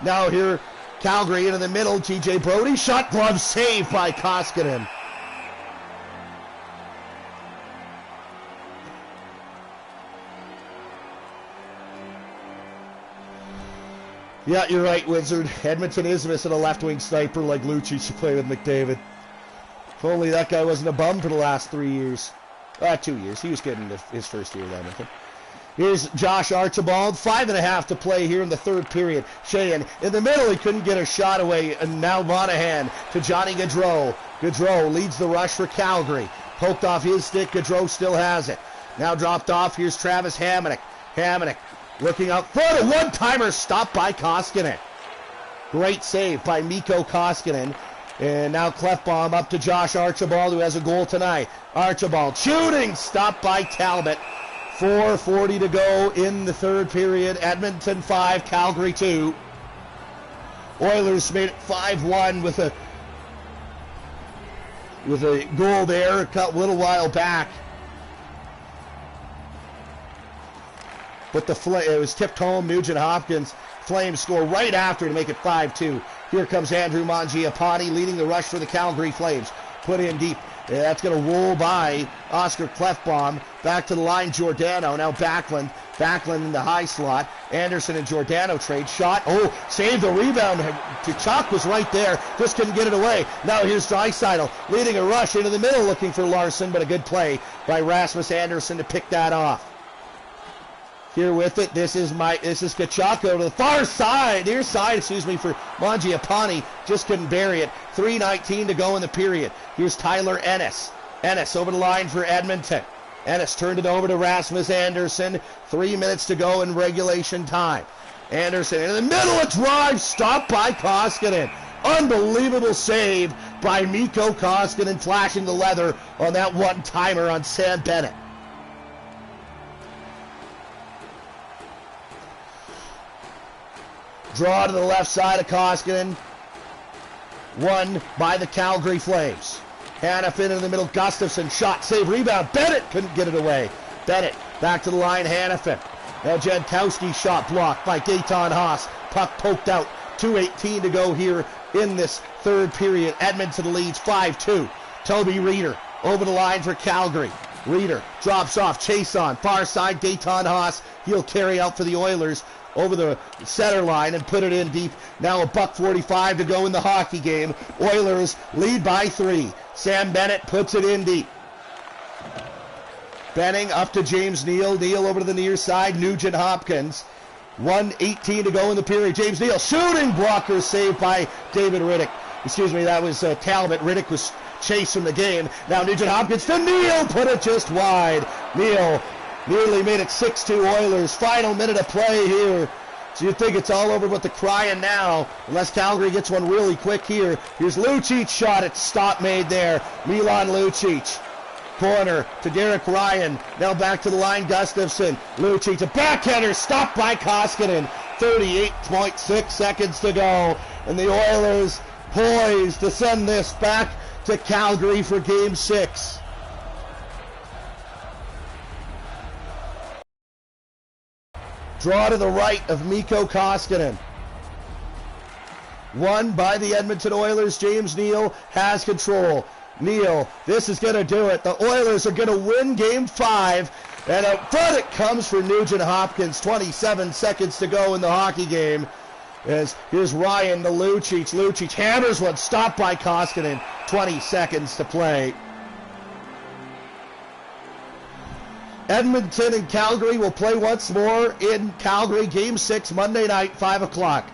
Now here, Calgary into the middle. T.J. Brody. Shot, glove, saved by Koskinen. Yeah, you're right, Wizard. Edmonton is missing a left-wing sniper like Lucic to play with McDavid. If only that guy wasn't a bum for the last 3 years. 2 years. He was getting his first year at Edmonton. Here's Josh Archibald. 5.5 to play here in the third period. Sheahan in the middle. He couldn't get a shot away. And now Monahan to Johnny Gaudreau. Gaudreau leads the rush for Calgary. Poked off his stick. Gaudreau still has it. Now dropped off. Here's Travis Hamonic. Hamonic looking out front. A one-timer stopped by Koskinen. Great save by Mikko Koskinen. And now Clefbaum up to Josh Archibald, who has a goal tonight. Archibald shooting, stopped by Talbot. 4:40 to go in the third period. Edmonton 5, Calgary 2. Oilers made it 5-1 with a goal there a little while back. But it was tipped home. Nugent Hopkins. Flames score right after to make it 5-2. Here comes Andrew Mangiapane leading the rush for the Calgary Flames. Put in deep. That's going to roll by Oscar Clefbaum. Back to the line, Giordano. Now Backlund. Backlund in the high slot. Anderson and Giordano trade. Shot. Oh, saved the rebound. Tkachuk was right there. Just couldn't get it away. Now here's Draisaitl leading a rush into the middle looking for Larson, but a good play by Rasmus Anderson to pick that off. Here with it, this is Tkachuk to the far side, near side, for Mangiapane. Just couldn't bury it. 3:19 to go in the period. Here's Tyler Ennis. Ennis over the line for Edmonton. Ennis turned it over to Rasmus Anderson. 3 minutes to go in regulation time. Anderson in the middle, a drive, stopped by Koskinen. Unbelievable save by Mikko Koskinen, flashing the leather on that one-timer on Sam Bennett. Draw to the left side of Koskinen. Won by the Calgary Flames. Hanifin in the middle. Gustafsson shot, save, rebound. Bennett couldn't get it away. Bennett back to the line. Hanifin. Now Jankowski shot blocked by Gaetan Haas. Puck poked out. 2:18 to go here in this third period. Edmonton leads 5-2. Toby Reeder over the line for Calgary. Reeder drops off. Chase on. Far side. Gaetan Haas. He'll carry out for the Oilers over the center line and put it in deep. Now $1:45 to go in the hockey game. Oilers lead by 3. Sam Bennett puts it in deep. Benning up to James Neal. Neal over to the near side. Nugent Hopkins. 1:18 to go in the period. James Neal shooting, blocker saved by David Riddick. Excuse me, that was Talbot. Riddick was chasing the game. Now Nugent Hopkins to Neal, put it just wide. Neal nearly made it 6-2 Oilers. Final minute of play here. So you think it's all over with the crying now, unless Calgary gets one really quick here. Here's Lucic shot. It's stop made there. Milan Lucic. Corner to Derek Ryan. Now back to the line, Gustafsson. Lucic, a backhander, stopped by Koskinen. 38.6 seconds to go. And the Oilers poised to send this back to Calgary for Game 6. Draw to the right of Mikko Koskinen. Won by the Edmonton Oilers. James Neal has control. Neal, this is going to do it. The Oilers are going to win Game 5. And up front it comes for Nugent Hopkins. 27 seconds to go in the hockey game. As here's Ryan to Lucic. Lucic hammers one, stopped by Koskinen. 20 seconds to play. Edmonton and Calgary will play once more in Calgary, Game 6, Monday night, 5 o'clock.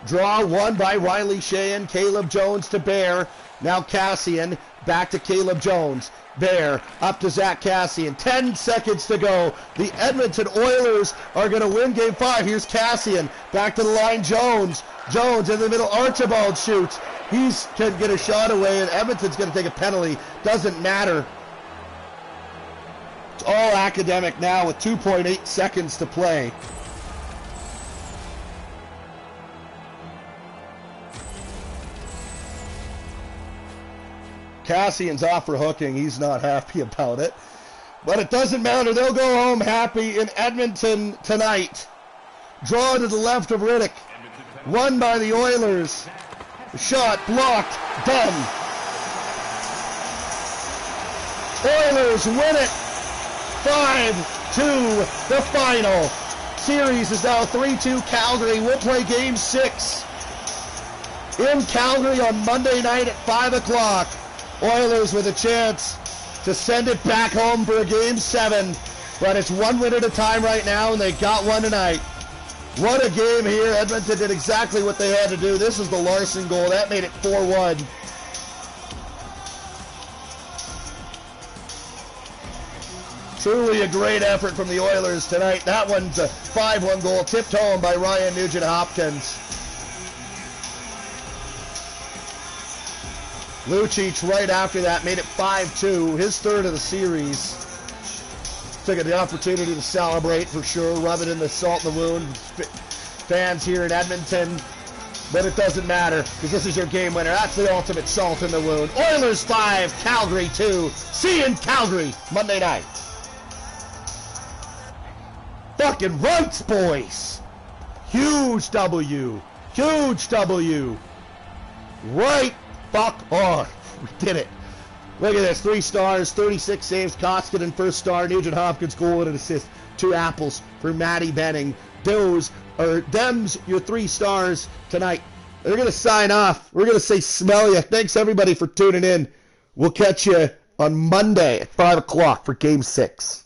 Draw won by Riley Sheahan. Caleb Jones to Bear. Now Cassian back to Caleb Jones. Bear up to Zach Cassian. 10 seconds to go. The Edmonton Oilers are going to win Game 5. Here's Cassian. Back to the line, Jones. Jones in the middle. Archibald shoots. He can get a shot away, and Edmonton's going to take a penalty. Doesn't matter. It's all academic now with 2.8 seconds to play. Cassian's off for hooking. He's not happy about it. But it doesn't matter. They'll go home happy in Edmonton tonight. Draw to the left of Riddick. Won by the Oilers. Shot blocked. Done. Oilers win it. 5-2 the final. Series is now 3-2 Calgary. We'll play Game 6 in Calgary on Monday night at 5 o'clock. Oilers with a chance to send it back home for a Game 7. But it's 1 win at a time right now, and they got one tonight. What a game here. Edmonton did exactly what they had to do. This is the Larson goal. That made it 4-1. Truly a great effort from the Oilers tonight. That one's a 5-1 goal, tipped home by Ryan Nugent Hopkins. Lucic right after that made it 5-2, his third of the series. Took the opportunity to celebrate for sure, rub it in the salt in the wound. Fans here in Edmonton, but it doesn't matter because this is your game winner. That's the ultimate salt in the wound. Oilers 5, Calgary 2. See you in Calgary Monday night. Fucking rights, boys. Huge W. Huge W. Right fuck on. We did it. Look at this. 3 stars, 36 saves. Koskinen first star. Nugent Hopkins goal and an assist. 2 apples for Matty Benning. Them's your 3 stars tonight. They're going to sign off. We're going to say smell ya. Thanks everybody for tuning in. We'll catch you on Monday at 5 o'clock for Game 6.